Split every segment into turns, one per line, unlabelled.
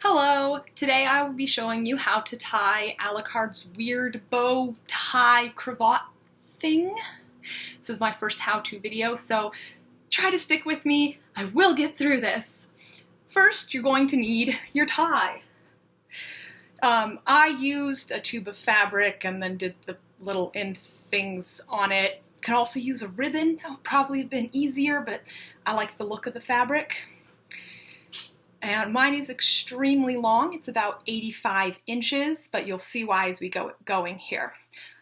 Hello! Today I will be showing you how to tie Alucard's weird bow tie cravat thing. This is my first how-to video, so try to stick with me. I will get through this. First, you're going to need your tie. I used a tube of fabric and then did the little end things on it. You can also use a ribbon. That would probably have been easier, but I like the look of the fabric. And mine is extremely long. It's about 85 inches, but you'll see why as we go going here.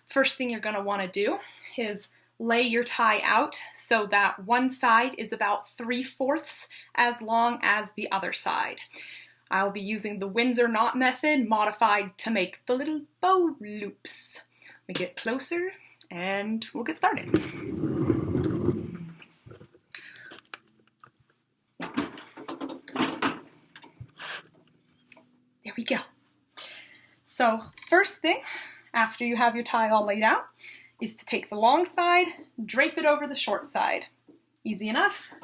First thing you're going to want to do is lay your tie out so that one side is about 3/4 as long as the other side. I'll be using the Windsor knot method modified to make the little bow loops. We get closer and we'll get started. There we go. So first thing, after you have your tie all laid out, is to take the long side, drape it over the short side. Easy enough.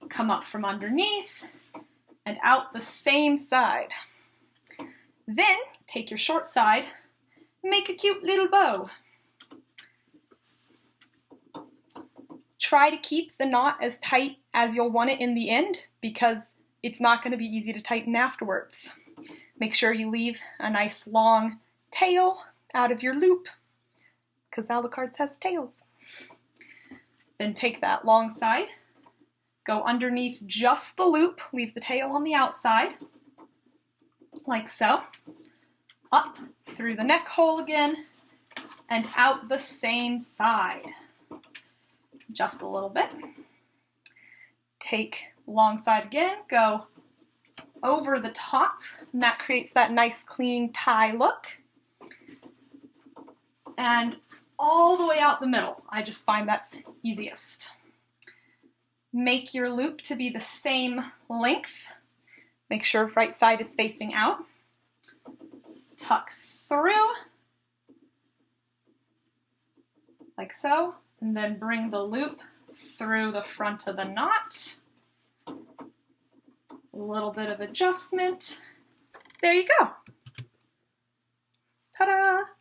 Come up from underneath and out the same side. Then take your short side and make a cute little bow. Try to keep the knot as tight as you'll want it in the end because it's not going to be easy to tighten afterwards. Make sure you leave a nice long tail out of your loop, because Alucard has tails. Then take that long side, go underneath just the loop, leave the tail on the outside, like so, up through the neck hole again, and out the same side. Just a little bit. Take long side again, go over the top, and that creates that nice clean tie look. And all the way out the middle. I just find that's easiest. Make your loop to be the same length. Make sure right side is facing out. Tuck through, like so, and then bring the loop through the front of the knot. A little bit of adjustment. There you go. Ta-da!